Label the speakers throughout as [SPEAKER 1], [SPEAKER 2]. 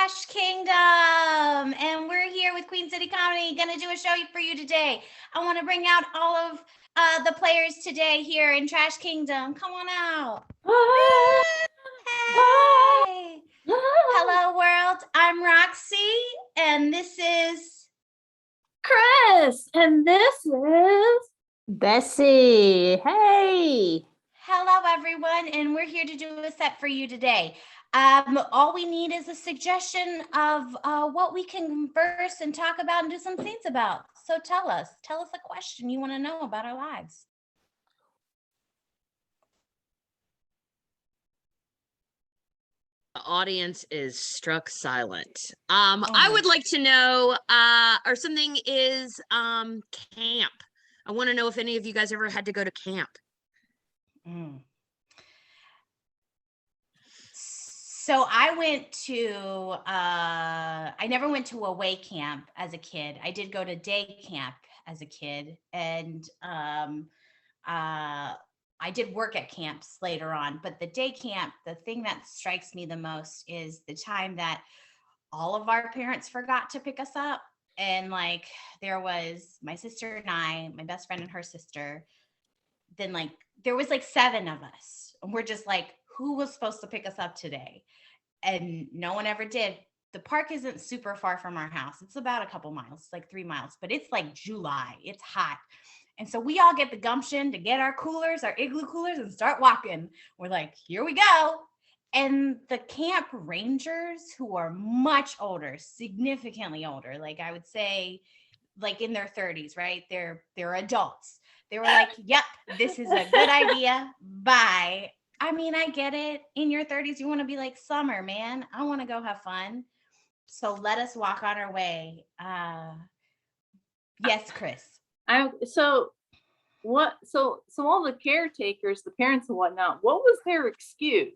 [SPEAKER 1] Trash Kingdom, and we're here with Queen City Comedy. Gonna do a show for you today. I want to bring out all of the players today here in Trash Kingdom. Come on out. Hey! Hello, world. I'm Roxy, and this is
[SPEAKER 2] Chris, and this is
[SPEAKER 3] Bessie. Hey.
[SPEAKER 1] hello, everyone, and we're here to do a set for you today. All we need is a suggestion of what we can converse and talk about and do some scenes about. So tell us a question you want to know about our lives.
[SPEAKER 3] The audience is struck silent. I would like to know, or something is camp. I want to know if any of you guys ever had to go to camp.
[SPEAKER 1] So I went to, I never went to away camp as a kid. I did go to day camp as a kid. And I did work at camps later on. But the day camp, the thing that strikes me the most is the time that all of our parents forgot to pick us up. And like, there was my sister and I, my best friend and her sister. Then like, there was like 7 of us. And we're just like, who was supposed to pick us up today? And no one ever did. The park isn't super far from our house. It's about a couple miles, like 3 miles, but it's like July. It's hot. And so we all get the gumption to get our coolers, our igloo coolers, and start walking. We're like, here we go. And the camp rangers, who are much older, significantly older, like I would say like in their 30s, right? They're adults. They were like, yep, this is a good idea. Bye. I mean, I get it. In your 30s, you want to be like, summer, man. I want to go have fun. So let us walk on our way. Yes, Chris.
[SPEAKER 2] So all the caretakers, the parents and whatnot, what was their excuse?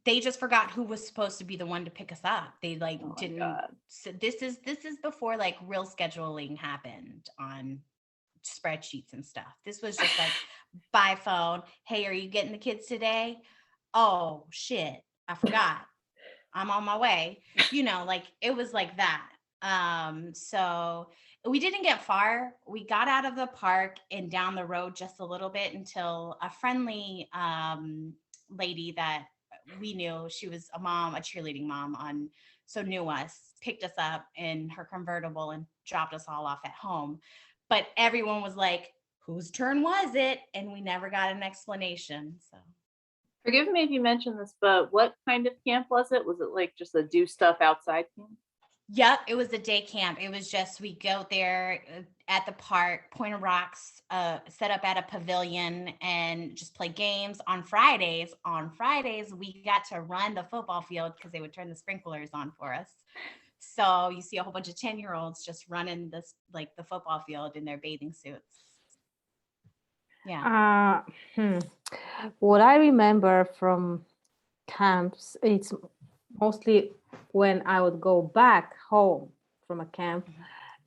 [SPEAKER 1] They just forgot who was supposed to be the one to pick us up. They like didn't. So this is before like real scheduling happened on spreadsheets and stuff. This was just like by phone. Hey, are you getting the kids today? Oh shit, I forgot. I'm on my way. You know, like it was like that. So we didn't get far. We got out of the park and down the road just a little bit until a friendly lady that we knew, she was a mom, a cheerleading mom so knew us, picked us up in her convertible and dropped us all off at home. But everyone was like, whose turn was it? And we never got an explanation. So
[SPEAKER 2] Forgive me if you mentioned this, but what kind of camp was it? Was it like just a do stuff outside camp?
[SPEAKER 1] Yep, it was a day camp. It was just, we go there at the park, Point of Rocks, set up at a pavilion and just play games on Fridays. On Fridays, we got to run the football field because they would turn the sprinklers on for us. So you see a whole bunch of 10-year-olds just running this, like the football field in their bathing suits. Yeah.
[SPEAKER 4] What I remember from camps, it's mostly when I would go back home from a camp,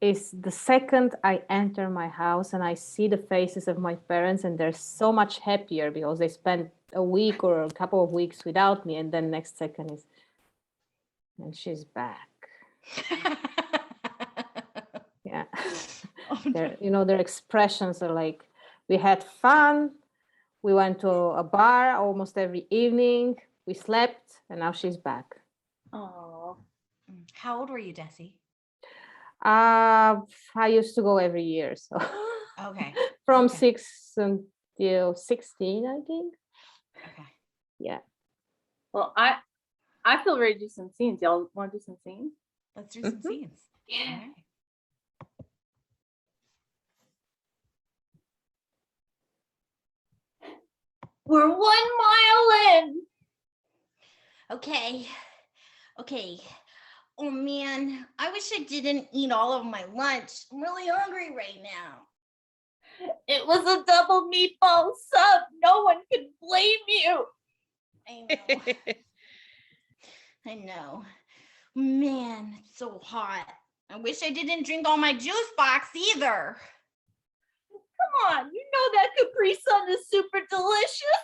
[SPEAKER 4] is the second I enter my house and I see the faces of my parents, and they're so much happier because they spent a week or a couple of weeks without me, and then next second is, and she's back. Yeah.
[SPEAKER 1] Oh, no.
[SPEAKER 4] Their expressions are like, we had fun, we went to a bar almost every evening, we slept, and now she's back.
[SPEAKER 2] Oh.
[SPEAKER 1] How old were you, Desi?
[SPEAKER 4] I used to go every year, so
[SPEAKER 1] Okay.
[SPEAKER 4] from
[SPEAKER 1] Okay.
[SPEAKER 4] 6 until 16, I think.
[SPEAKER 1] Okay.
[SPEAKER 4] Yeah.
[SPEAKER 2] Well, I feel ready to do some scenes. Y'all want to do some scenes?
[SPEAKER 1] Let's do some scenes.
[SPEAKER 2] Yeah.
[SPEAKER 1] All right.
[SPEAKER 2] We're 1 mile in.
[SPEAKER 1] Okay. Oh man, I wish I didn't eat all of my lunch. I'm really hungry right now.
[SPEAKER 2] It was a double meatball sub. No one can blame you.
[SPEAKER 1] I know. Man, it's so hot. I wish I didn't drink all my juice box either.
[SPEAKER 2] Come on, you know that Capri Sun is super delicious.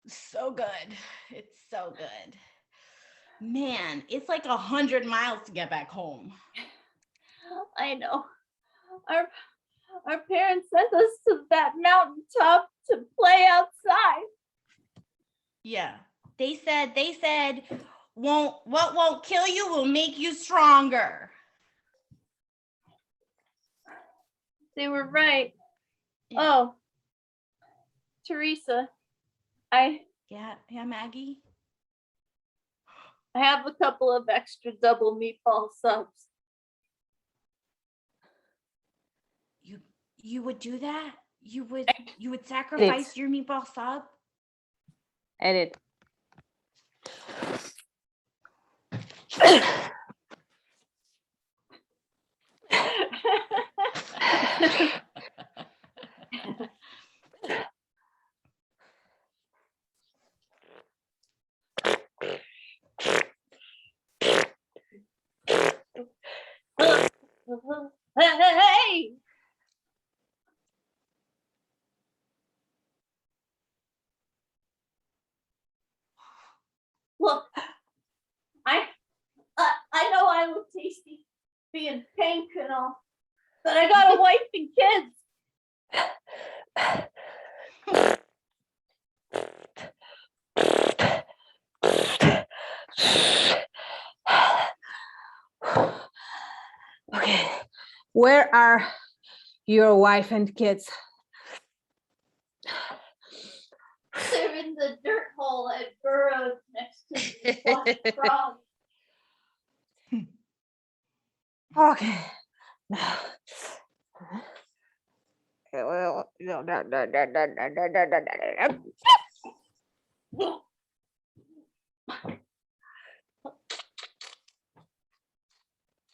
[SPEAKER 1] So good. It's so good. Man, it's like 100 miles to get back home.
[SPEAKER 2] I know. Our parents sent us to that mountaintop to play outside.
[SPEAKER 1] Yeah. They said what won't kill you will make you stronger.
[SPEAKER 2] They were right.
[SPEAKER 1] Yeah.
[SPEAKER 2] Oh, Teresa, I
[SPEAKER 1] Yeah, Maggie.
[SPEAKER 2] have a couple of extra double meatball subs.
[SPEAKER 1] You would do that? You would sacrifice your meatball sub?
[SPEAKER 4] Edit.
[SPEAKER 2] Hey! Look, I know I look tasty being pink and all, but I got a wife and kids.
[SPEAKER 4] Okay, where are your wife and kids?
[SPEAKER 2] They're in the dirt hole at Burroughs next to the water frog.
[SPEAKER 4] Okay. Now. Well, no.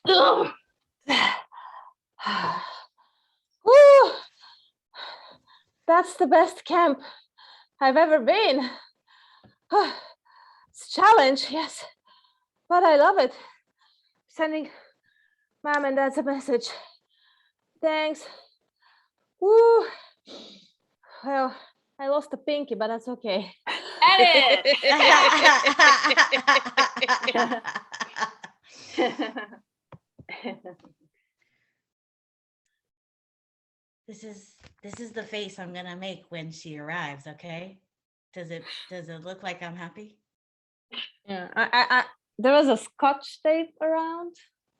[SPEAKER 2] Ugh.
[SPEAKER 4] Whew. That's the best camp I've ever been. It's a challenge, yes, but I love it. Sending mom and dad's a message. Thanks. Woo. Well, I lost a pinky, but that's okay.
[SPEAKER 2] Edit.
[SPEAKER 1] This is the face I'm gonna make when she arrives, okay? Does it look like I'm happy?
[SPEAKER 4] Yeah, I there was a scotch tape around.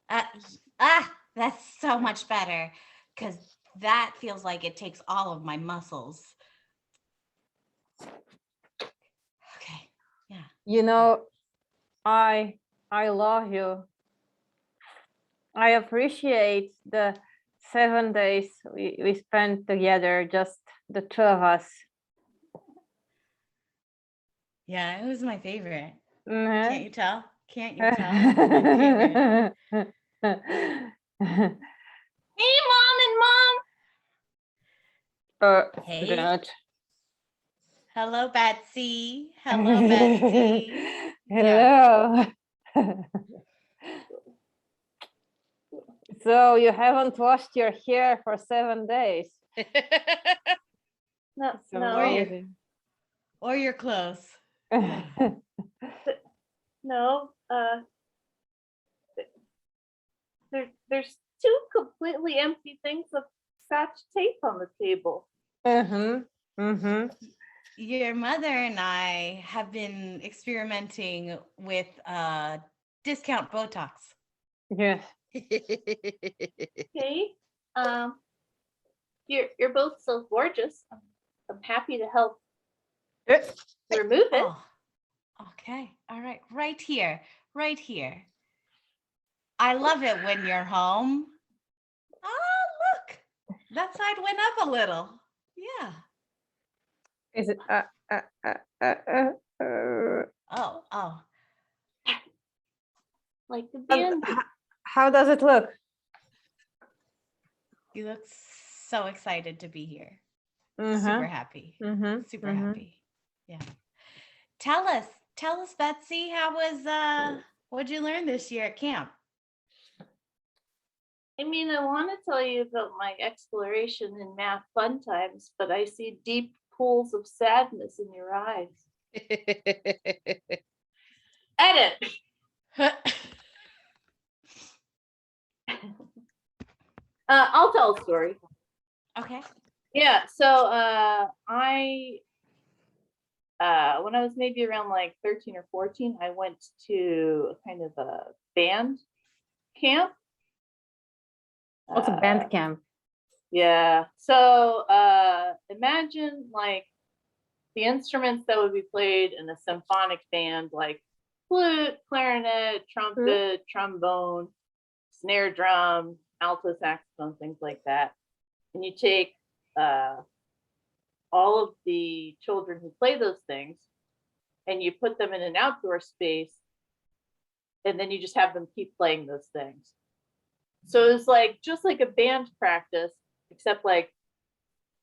[SPEAKER 1] That's so much better because that feels like it takes all of my muscles. Okay, yeah.
[SPEAKER 4] You know, I love you. I appreciate the 7 days we spent together, just the two of us.
[SPEAKER 1] Yeah, it was my favorite.
[SPEAKER 4] Mhm.
[SPEAKER 1] Can't you tell? Can't you tell? It was my favorite.
[SPEAKER 2] Hey, Mom and Mom.
[SPEAKER 1] Hey.
[SPEAKER 4] Good.
[SPEAKER 1] Hello, Betsy. Hello, Betsy.
[SPEAKER 4] Hello. So you haven't washed your hair for 7 days.
[SPEAKER 2] No,
[SPEAKER 4] It's
[SPEAKER 2] no,
[SPEAKER 4] amazing.
[SPEAKER 1] Or your clothes.
[SPEAKER 2] no. There's two completely empty things of scotch tape on the table.
[SPEAKER 1] Your mother and I have been experimenting with discount Botox.
[SPEAKER 4] Yes.
[SPEAKER 2] Okay. You're both so gorgeous. I'm happy to help remove it.
[SPEAKER 1] Oh, okay. All right. Right here. Right here. I love it when you're home. Oh, look. That side went up a little. Yeah.
[SPEAKER 4] Is it?
[SPEAKER 1] Oh.
[SPEAKER 2] Like the band.
[SPEAKER 4] How does it look?
[SPEAKER 1] You look so excited to be here.
[SPEAKER 4] Mhm.
[SPEAKER 1] Super happy. Super happy. Yeah. Tell us, Betsy, how was what'd you learn this year at camp?
[SPEAKER 2] I mean, I want to tell you about my exploration in math fun times, but I see deep pools of sadness in your eyes. Edit. I'll tell a story.
[SPEAKER 1] Okay.
[SPEAKER 2] Yeah, so I when I was maybe around like 13 or 14, I went to a kind of a band camp.
[SPEAKER 4] What's a band camp?
[SPEAKER 2] Yeah. So imagine like the instruments that would be played in a symphonic band, like flute, clarinet, trumpet, trombone, snare drum, alto saxophone, things like that. And you take all of the children who play those things and you put them in an outdoor space, and then you just have them keep playing those things. So it's like just like a band practice, except like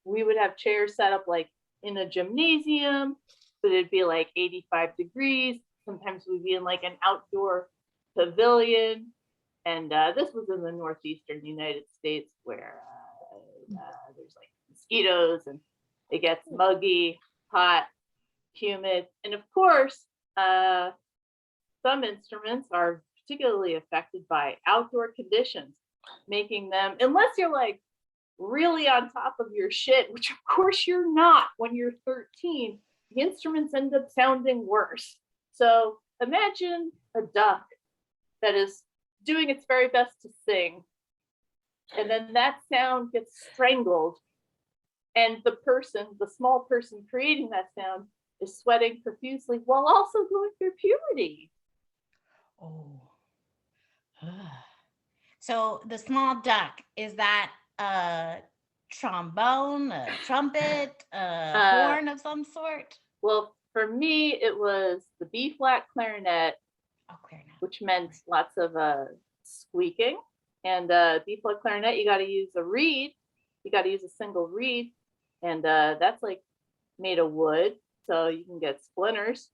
[SPEAKER 2] we would have chairs set up like in a gymnasium, but it'd be like 85 degrees. Sometimes we'd be in like an outdoor pavilion. And this was in the northeastern United States where there's like mosquitoes and it gets muggy, hot, humid. And of course, some instruments are particularly affected by outdoor conditions, making them, unless you're like really on top of your shit, which of course you're not when you're 13, the instruments end up sounding worse. So imagine a duck that is doing its very best to sing, and then that sound gets strangled, and the person, the small person creating that sound, is sweating profusely while also going through puberty.
[SPEAKER 1] Oh. So the small duck, is that a trombone, a trumpet, a horn of some sort?
[SPEAKER 2] Well, for me, it was the B flat clarinet,
[SPEAKER 1] Oh, clarinet.
[SPEAKER 2] which meant lots of squeaking. And B flat clarinet, you got to use a reed. You got to use a single reed, and that's like made of wood, so you can get splinters.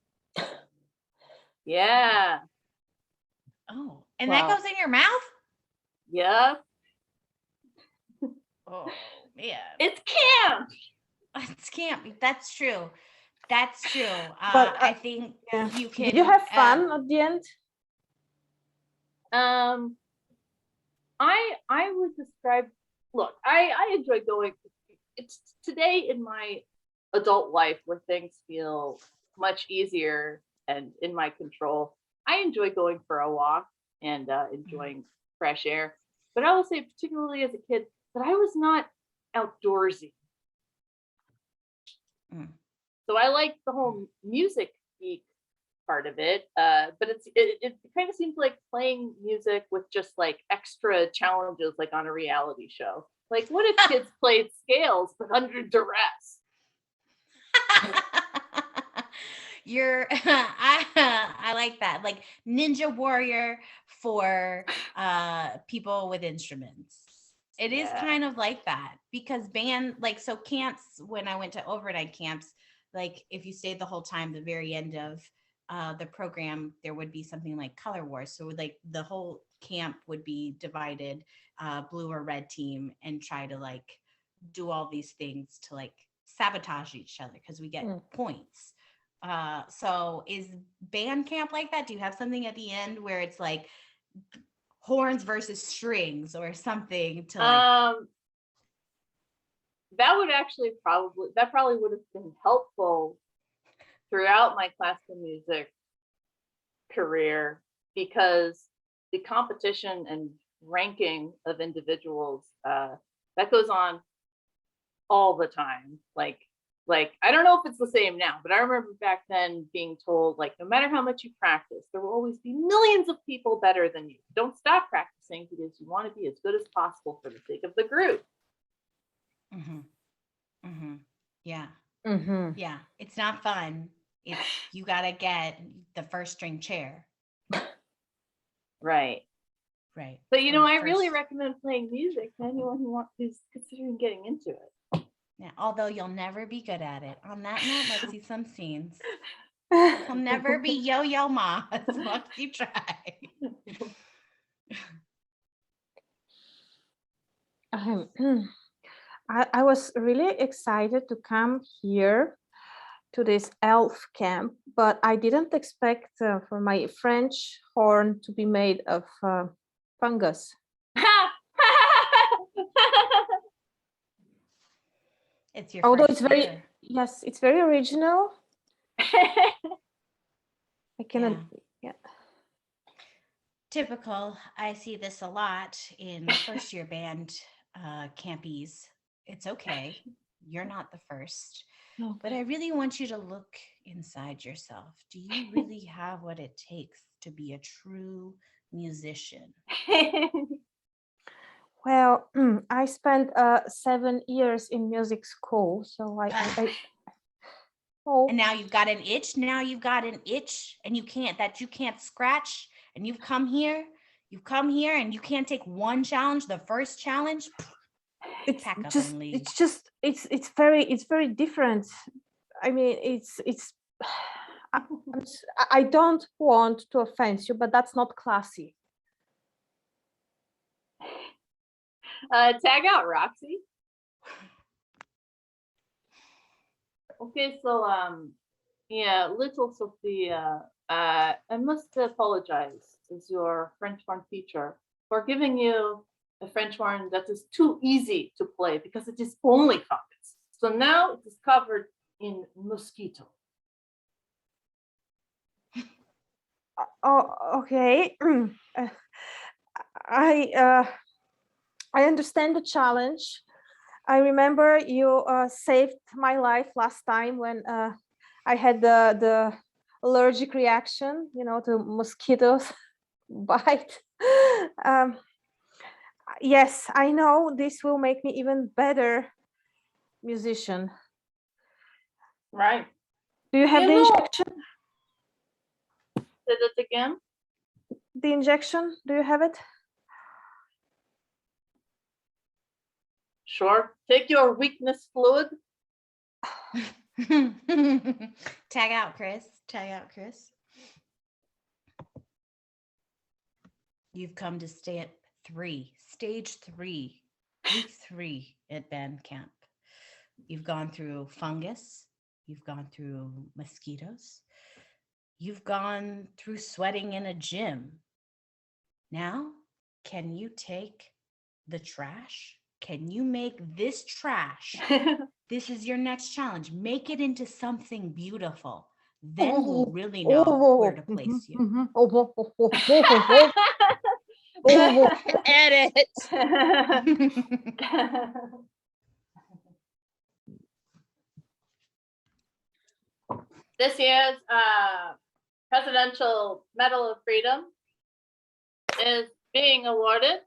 [SPEAKER 2] Yeah.
[SPEAKER 1] Oh, and that
[SPEAKER 4] Wow.
[SPEAKER 1] goes in your mouth?
[SPEAKER 2] Yep.
[SPEAKER 1] Oh, man.
[SPEAKER 2] It's camp.
[SPEAKER 1] It's camp. That's true. That's true.
[SPEAKER 4] But,
[SPEAKER 1] I think
[SPEAKER 4] Yeah.
[SPEAKER 1] you can.
[SPEAKER 4] Did you have fun at the end?
[SPEAKER 2] I would describe. Look, I enjoy going. It's today in my adult life where things feel much easier and in my control. I enjoy going for a walk and enjoying fresh air. But I will say, particularly as a kid, that I was not outdoorsy.
[SPEAKER 1] Mm.
[SPEAKER 2] So I like the whole music geek part of it, but it kind of seems like playing music with just like extra challenges, like on a reality show. Like, what if kids played scales but under duress?
[SPEAKER 1] I like that, like Ninja Warrior for people with instruments. It is
[SPEAKER 2] Yeah.
[SPEAKER 1] kind of like that, because band, like, so camps, when I went to overnight camps, like if you stayed the whole time, the very end of the program, there would be something like color wars. So like the whole camp would be divided, blue or red team, and try to like do all these things to like sabotage each other because we get points. So is band camp like that? Do you have something at the end where it's like horns versus strings or something to like
[SPEAKER 2] that probably would have been helpful throughout my classical music career, because the competition and ranking of individuals that goes on all the time. Like I don't know if it's the same now, but I remember back then being told, like, no matter how much you practice, there will always be millions of people better than you. Don't stop practicing, because you want to be as good as possible for the sake of the group.
[SPEAKER 1] Yeah.
[SPEAKER 4] Mm-hmm.
[SPEAKER 1] Yeah. It's not fun. It's, you gotta get the first string chair.
[SPEAKER 2] Right.
[SPEAKER 1] Right.
[SPEAKER 2] So, you know, I
[SPEAKER 1] First.
[SPEAKER 2] really recommend playing music to anyone who's considering getting into it.
[SPEAKER 1] Yeah, although you'll never be good at it. On that note, let's see some scenes. You'll never be Yo-Yo Ma as much as you try.
[SPEAKER 4] I was really excited to come here to this elf camp, but I didn't expect for my French horn to be made of fungus.
[SPEAKER 1] It's your
[SPEAKER 4] Although
[SPEAKER 1] first
[SPEAKER 4] it's very,
[SPEAKER 1] year.
[SPEAKER 4] yes, it's very original. I cannot,
[SPEAKER 1] Yeah. Typical. I see this a lot in first year band campies. It's okay. You're not the first. But I really want you to look inside yourself. Do you really have what it takes to be a true musician?
[SPEAKER 4] Well, I spent 7 years in music school, so oh,
[SPEAKER 1] And now you've got an itch. Now you've got an itch, and you can't scratch. And you've come here, and you can't take one challenge. The first challenge,
[SPEAKER 4] it's
[SPEAKER 1] pack up
[SPEAKER 4] just,
[SPEAKER 1] and leave.
[SPEAKER 4] it's just, it's very different. I mean, it's. I don't want to offend you, but that's not classy.
[SPEAKER 2] Tag out Roxy. Okay, so yeah, little Sophia, I must apologize as your French horn teacher for giving you a French horn that is too easy to play because it is only fungus. So now it is covered in mosquito.
[SPEAKER 4] Oh, okay. I understand the challenge. I remember you saved my life last time when I had the allergic reaction, to mosquitoes bite. Yes, I know this will make me even better musician.
[SPEAKER 2] Right.
[SPEAKER 4] Do you have
[SPEAKER 2] You
[SPEAKER 4] the
[SPEAKER 2] know-
[SPEAKER 4] injection?
[SPEAKER 2] Say that again.
[SPEAKER 4] The injection? Do you have it?
[SPEAKER 2] Sure. Take your weakness fluid.
[SPEAKER 1] Tag out, Chris. Tag out, Chris. You've come to stay at stage 3, week 3 at band camp. You've gone through fungus. You've gone through mosquitoes. You've gone through sweating in a gym. Now, can you take the trash? Can you make this trash? This is your next challenge. Make it into something beautiful. Then we'll really know where to place you.
[SPEAKER 3] Edit.
[SPEAKER 2] This year's Presidential Medal of Freedom is being awarded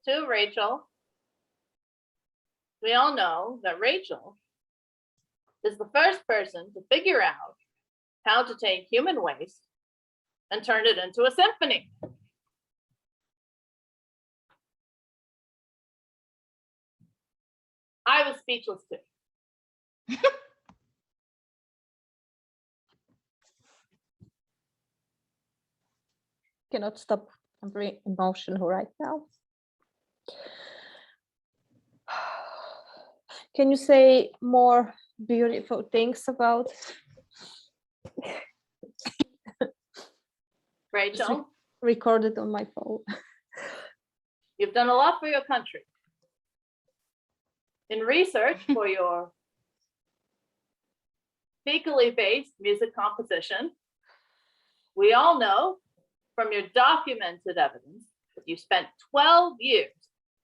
[SPEAKER 2] to Rachel. We all know that Rachel is the first person to figure out how to take human waste and turn it into a symphony. I was speechless too.
[SPEAKER 4] Cannot stop. I'm very emotional right now. Can you say more beautiful things about
[SPEAKER 2] Rachel,
[SPEAKER 4] recorded on my phone?
[SPEAKER 2] you've done a lot for your country. In research for your fecally based music composition, we all know from your documented evidence that you spent 12 years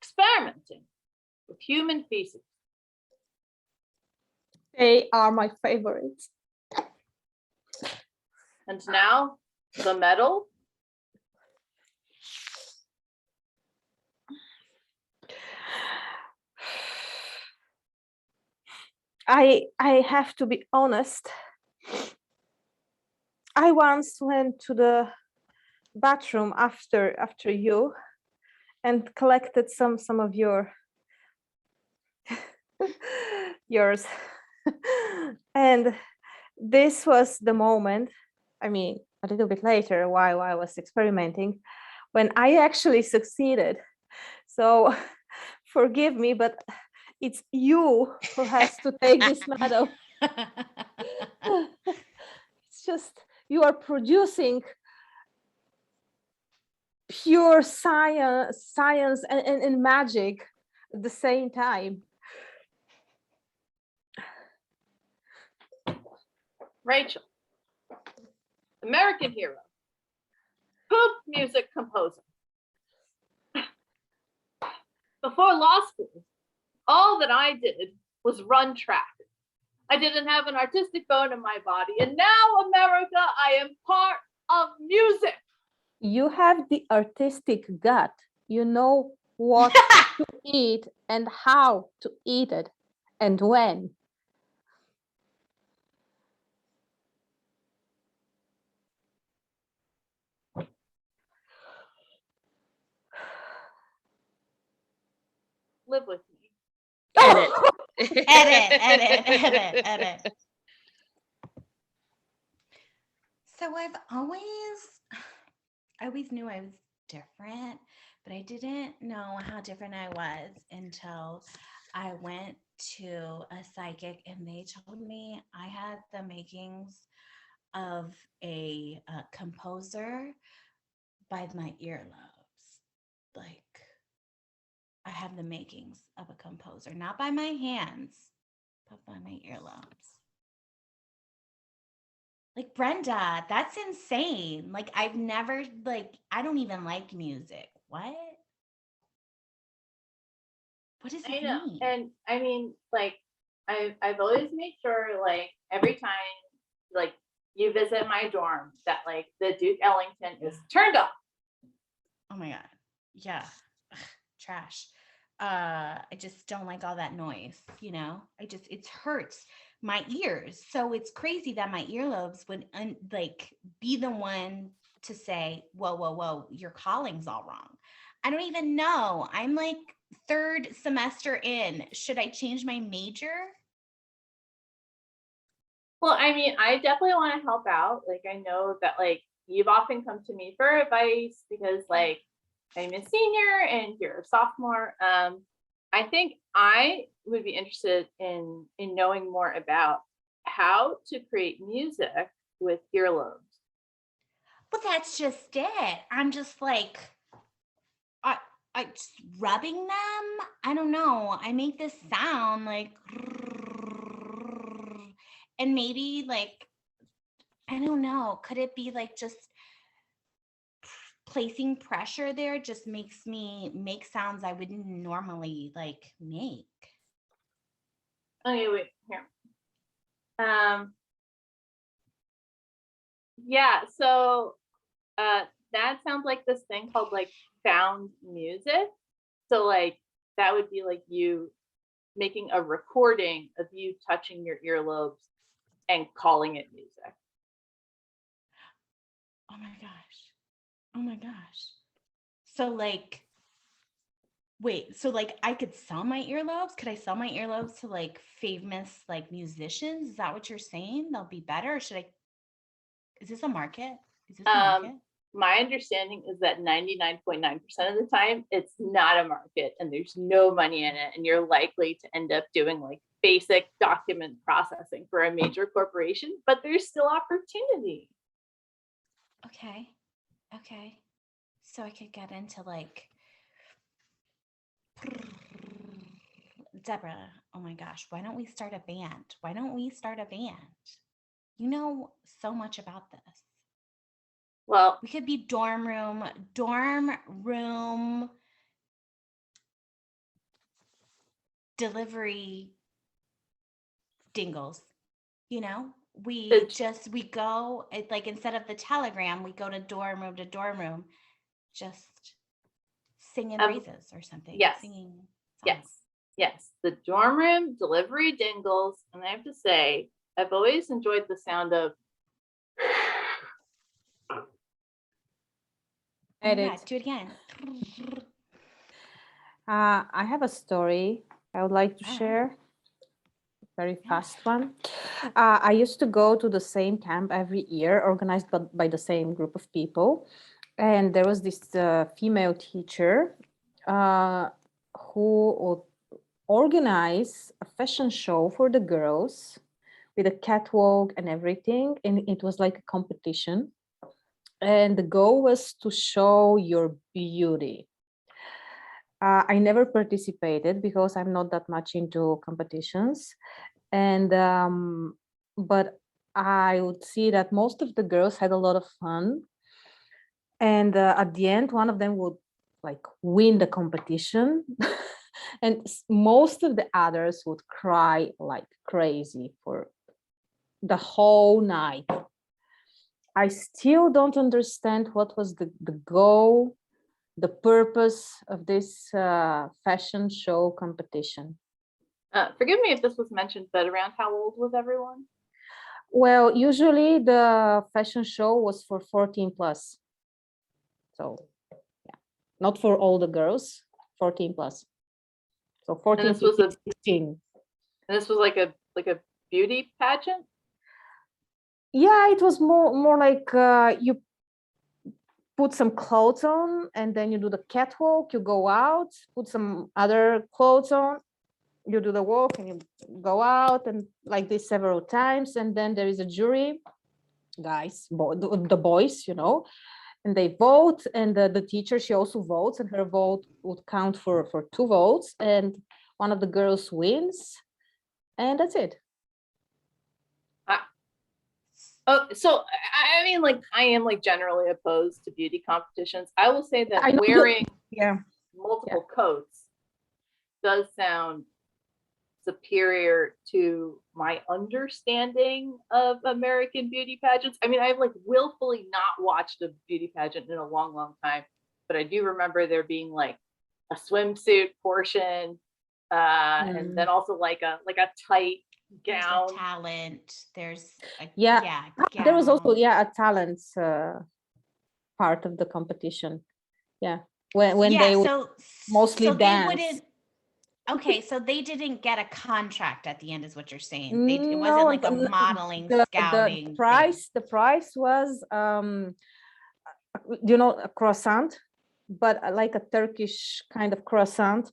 [SPEAKER 2] experimenting with human feces.
[SPEAKER 4] They are my favorites.
[SPEAKER 2] And now the medal.
[SPEAKER 4] I have to be honest. I once went to the bathroom after you and collected some of yours. And this was the moment, I mean, a little bit later while I was experimenting, when I actually succeeded. So forgive me, but it's you who has to take this medal. It's just you are producing pure science and magic at the same time.
[SPEAKER 2] Rachel, American hero, poop music composer. Before law school, all that I did was run track. I didn't have an artistic bone in my body. And now, America, I am part of music.
[SPEAKER 4] You have the artistic gut. You know what to eat and how to eat it and when.
[SPEAKER 2] Live with me.
[SPEAKER 3] Edit.
[SPEAKER 1] Edit. So I always knew I was different, but I didn't know how different I was until I went to a psychic and they told me I had the makings of a composer by my earlobes. Like, I have the makings of a composer, not by my hands, but by my earlobes. Like, Brenda, that's insane. Like, I've never, like, I don't even like music. What? What does
[SPEAKER 2] I
[SPEAKER 1] it
[SPEAKER 2] know.
[SPEAKER 1] mean?
[SPEAKER 2] And I mean, like, I've always made sure, like, every time, like, you visit my dorm, that, like, the Duke Ellington is turned up.
[SPEAKER 1] Oh my God. Yeah. Ugh, trash. I just don't like all that noise, you know? It hurts my ears. So it's crazy that my earlobes would like be the one to say, whoa, your calling's all wrong. I don't even know. I'm like 3rd semester in. Should I change my major?
[SPEAKER 2] Well, I mean, I definitely want to help out. Like, I know that, like, you've often come to me for advice because, like, I'm a senior and you're a sophomore. I think I would be interested in knowing more about how to create music with earlobes.
[SPEAKER 1] Well, that's just it. I'm just like, I just rubbing them. I don't know. I make this sound like, and maybe like, I don't know. Could it be like just placing pressure there just makes me make sounds I wouldn't normally like make?
[SPEAKER 2] Okay, wait, here. Yeah, so that sounds like this thing called, like, found music. So, like, that would be like you making a recording of you touching your earlobes and calling it music.
[SPEAKER 1] Oh my gosh. Oh my gosh. So like, wait, so like I could sell my earlobes? Could I sell my earlobes to like famous like musicians? Is that what you're saying? They'll be better? Or should I, is this a market? Is this a market?
[SPEAKER 2] My understanding is that 99.9% of the time it's not a market and there's no money in it, and you're likely to end up doing like basic document processing for a major corporation, but there's still opportunity.
[SPEAKER 1] Okay. Okay. So I could get into like Deborah, oh my gosh, why don't we start a band? Why don't we start a band? You know so much about this.
[SPEAKER 2] Well,
[SPEAKER 1] We could be dorm room delivery dingles. You know, we go, it, like, instead of the telegram, we go to dorm room, just singing praises or something.
[SPEAKER 2] yes.
[SPEAKER 1] Singing songs.
[SPEAKER 2] Yes. The dorm room delivery dingles. And I have to say, I've always enjoyed the sound of.
[SPEAKER 1] Yeah, do it again.
[SPEAKER 4] I have a story I would like to share. Very fast one. I used to go to the same camp every year, organized by the same group of people. And there was this female teacher who would organize a fashion show for the girls with a catwalk and everything. And it was like a competition. And the goal was to show your beauty. I never participated because I'm not that much into competitions. And but I would see that most of the girls had a lot of fun. And at the end, one of them would like win the competition. And most of the others would cry like crazy for the whole night. I still don't understand what was the goal, the purpose of this fashion show competition.
[SPEAKER 2] Forgive me if this was mentioned, but around how old was everyone?
[SPEAKER 4] Well, usually the fashion show was for 14 plus. So yeah, not for all the girls, 14 plus. So 14
[SPEAKER 2] this
[SPEAKER 4] to
[SPEAKER 2] was a-
[SPEAKER 4] 16.
[SPEAKER 2] And this was like a beauty pageant?
[SPEAKER 4] Yeah, it was more like you put some clothes on and then you do the catwalk, you go out, put some other clothes on, you do the walk and you go out, and like this several times. And then there is a jury, guys, the boys, you know, and they vote, and the teacher, she also votes, and her vote would count for 2 votes, and one of the girls wins, and that's it.
[SPEAKER 2] Oh, so I mean, like, I am like generally opposed to beauty competitions. I will say
[SPEAKER 4] I
[SPEAKER 2] that
[SPEAKER 4] know.
[SPEAKER 2] wearing
[SPEAKER 4] Yeah.
[SPEAKER 2] multiple coats does sound superior to my understanding of American beauty pageants. I mean, I've like willfully not watched a beauty pageant in a long, long time, but I do remember there being like a swimsuit portion, and then also like a tight
[SPEAKER 1] There's a
[SPEAKER 2] gown.
[SPEAKER 1] talent. There's a
[SPEAKER 4] Yeah. There was also
[SPEAKER 1] gown.
[SPEAKER 4] a talent part of the competition. Yeah, when
[SPEAKER 1] yeah,
[SPEAKER 4] they would
[SPEAKER 1] so
[SPEAKER 4] mostly
[SPEAKER 1] so they
[SPEAKER 4] dance.
[SPEAKER 1] wouldn't. Okay, so they didn't get a contract at the end, is what you're saying. It wasn't
[SPEAKER 4] No,
[SPEAKER 1] like a
[SPEAKER 4] the-
[SPEAKER 1] modeling,
[SPEAKER 4] the
[SPEAKER 1] scouting thing.
[SPEAKER 4] price was you know, a croissant, but like a Turkish kind of croissant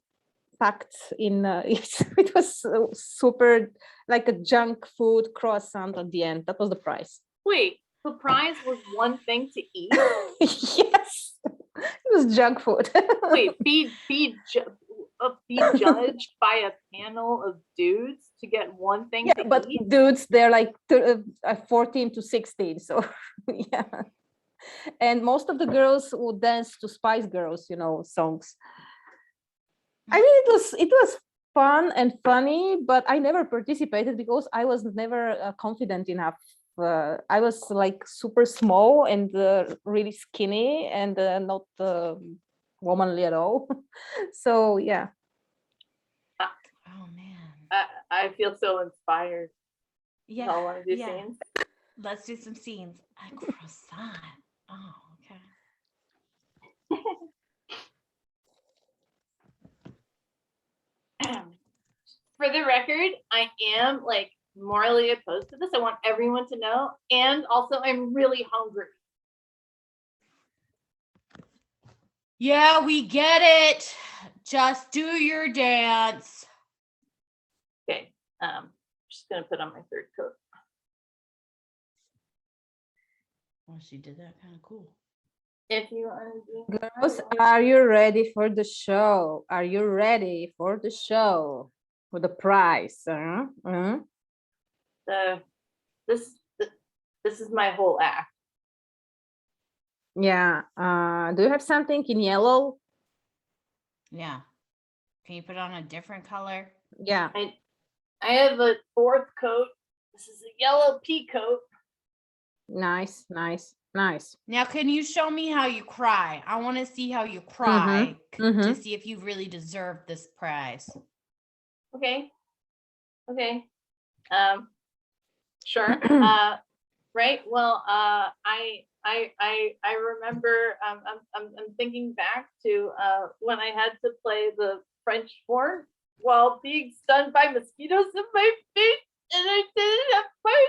[SPEAKER 4] packed in it was super like a junk food croissant at the end. That was the price.
[SPEAKER 2] Wait, the prize was one thing to eat?
[SPEAKER 4] Yes, it was junk food.
[SPEAKER 2] Wait, be judged by a panel of dudes to get one thing
[SPEAKER 4] Yeah,
[SPEAKER 2] to
[SPEAKER 4] but
[SPEAKER 2] eat?
[SPEAKER 4] dudes, they're like 14 to 16, so yeah. And most of the girls would dance to Spice Girls, you know, songs. I mean, it was fun and funny, but I never participated because I was never confident enough. I was like super small and really skinny and not womanly at all. So yeah.
[SPEAKER 1] Oh man.
[SPEAKER 2] I feel so inspired.
[SPEAKER 1] Yeah.
[SPEAKER 2] Y'all want to do
[SPEAKER 1] yeah.
[SPEAKER 2] scenes?
[SPEAKER 1] Let's do some scenes. A croissant. Oh, okay.
[SPEAKER 2] For the record, I am like morally opposed to this. I want everyone to know. And also, I'm really hungry.
[SPEAKER 1] Yeah, we get it. Just do your dance.
[SPEAKER 2] Okay. Just gonna put on my third coat.
[SPEAKER 1] Well, she did that kind of cool.
[SPEAKER 2] If you want to do
[SPEAKER 4] Girls, are you ready for the show? Are you ready for the show? For the prize?
[SPEAKER 2] this is my whole act.
[SPEAKER 4] Yeah. Do you have something in yellow?
[SPEAKER 1] Yeah. Can you put on a different color?
[SPEAKER 4] Yeah.
[SPEAKER 2] I have a fourth coat. This is a yellow pea coat.
[SPEAKER 4] Nice, nice, nice.
[SPEAKER 1] Now, can you show me how you cry? I want to see how you cry to see if you really deserve this prize.
[SPEAKER 2] Okay. Okay. Sure. Right. Well, I remember. I'm thinking back to when I had to play the French horn while being stung by mosquitoes in my face, and I didn't have my.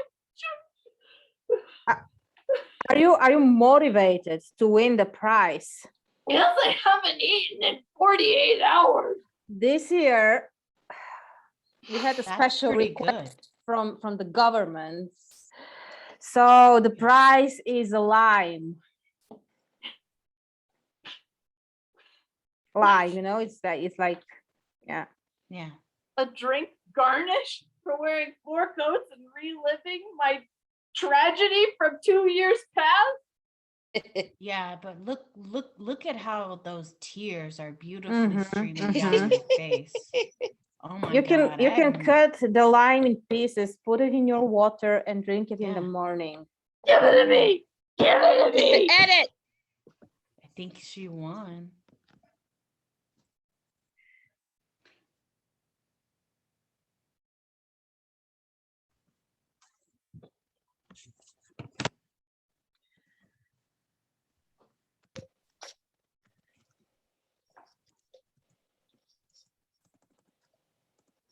[SPEAKER 4] Are you motivated to win the prize?
[SPEAKER 2] Yes, I haven't eaten in 48 hours.
[SPEAKER 4] This year we had a
[SPEAKER 1] That's
[SPEAKER 4] special
[SPEAKER 1] pretty
[SPEAKER 4] request from the government. So the prize is a lime. Lime, it's like, yeah.
[SPEAKER 1] Yeah.
[SPEAKER 2] A drink garnish for wearing 4 coats and reliving my tragedy from 2 years past.
[SPEAKER 1] Yeah, but look at how those tears are beautifully
[SPEAKER 4] Mhm,
[SPEAKER 1] streaming down your face. Oh my
[SPEAKER 4] You can
[SPEAKER 1] God.
[SPEAKER 4] you
[SPEAKER 1] I
[SPEAKER 4] can
[SPEAKER 1] am-
[SPEAKER 4] cut the lime in pieces, put it in your water, and drink it in the
[SPEAKER 1] Yeah.
[SPEAKER 4] morning.
[SPEAKER 2] Give it to me. Give it to me.
[SPEAKER 3] Edit.
[SPEAKER 1] I think she won.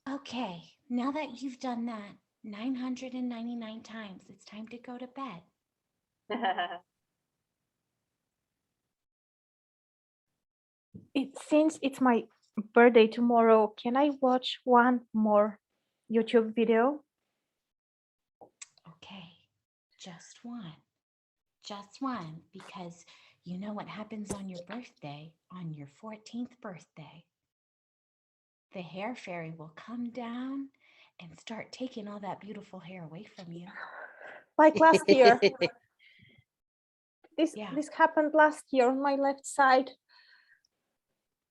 [SPEAKER 1] Okay, now that you've done that 999 times, it's time to go to bed.
[SPEAKER 4] Since it's my birthday tomorrow, can I watch one more YouTube video?
[SPEAKER 1] Okay, just one. Just one, because you know what happens on your birthday, on your 14th birthday? The hair fairy will come down and start taking all that beautiful hair away from you.
[SPEAKER 4] Like last year. This
[SPEAKER 1] Yeah.
[SPEAKER 4] this happened last year on my left side.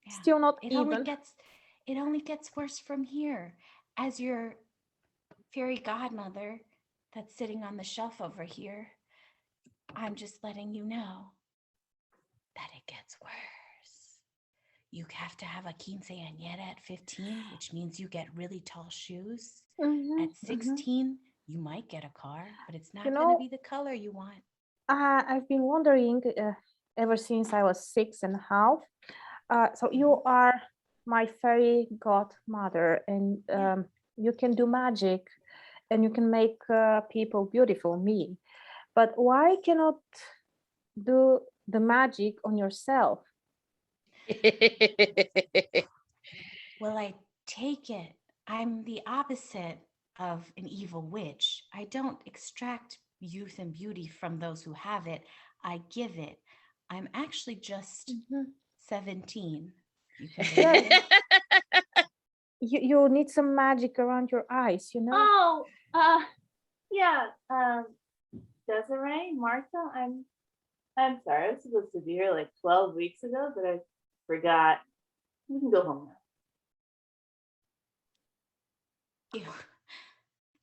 [SPEAKER 1] Yeah.
[SPEAKER 4] Still not
[SPEAKER 1] It
[SPEAKER 4] even.
[SPEAKER 1] only gets worse from here. As your fairy godmother that's sitting on the shelf over here, I'm just letting you know that it gets worse. You have to have a quinceañera at 15, which means you get really tall shoes.
[SPEAKER 4] Mhm,
[SPEAKER 1] At 16, you might get a car, but it's not
[SPEAKER 4] You
[SPEAKER 1] going to
[SPEAKER 4] know-
[SPEAKER 1] be the color you want.
[SPEAKER 4] I've been wondering ever since I was 6.5. So
[SPEAKER 1] Mm-hmm.
[SPEAKER 4] you are my fairy godmother, and
[SPEAKER 1] Yeah.
[SPEAKER 4] you can do magic, and you can make people beautiful, me. But why cannot do the magic on yourself?
[SPEAKER 1] Well, I take it. I'm the opposite of an evil witch. I don't extract youth and beauty from those who have it. I give it. I'm actually just
[SPEAKER 4] Mhm.
[SPEAKER 1] 17. You can
[SPEAKER 4] Yeah.
[SPEAKER 1] believe it?
[SPEAKER 4] You need some magic around your eyes,
[SPEAKER 2] Oh, yeah. Desiree, Martha, I'm sorry. I was supposed to be here like 12 weeks ago, but I forgot. We can go home now.
[SPEAKER 1] Ew.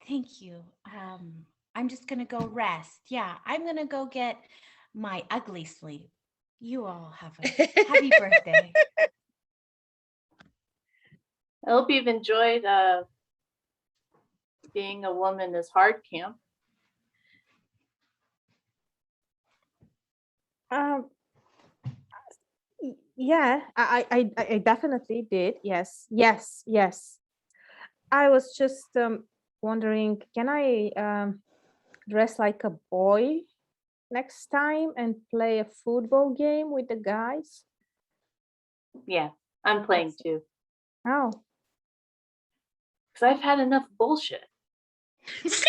[SPEAKER 1] Thank you. I'm just gonna go rest. Yeah, I'm gonna go get my ugly sleep. You all have a happy birthday.
[SPEAKER 2] I hope you've enjoyed being a woman is hard camp.
[SPEAKER 4] Yeah, I definitely did. Yes. I was just wondering, can I dress like a boy next time and play a football game with the guys?
[SPEAKER 2] Yeah, I'm playing too.
[SPEAKER 4] Oh,
[SPEAKER 2] Because I've had enough bullshit.
[SPEAKER 1] See?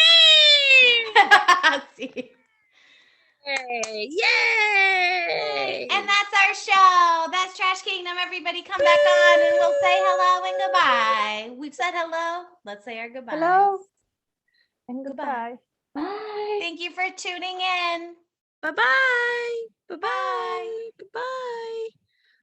[SPEAKER 3] Yay!
[SPEAKER 1] And that's our show. That's Trash Kingdom. Everybody come back on and we'll say hello and goodbye. We've said hello. Let's say our goodbyes.
[SPEAKER 4] hello and
[SPEAKER 1] Goodbye.
[SPEAKER 4] goodbye.
[SPEAKER 2] Bye.
[SPEAKER 1] Thank you for tuning in.
[SPEAKER 3] Bye-bye. Bye-bye.
[SPEAKER 1] Bye.
[SPEAKER 3] Bye-bye.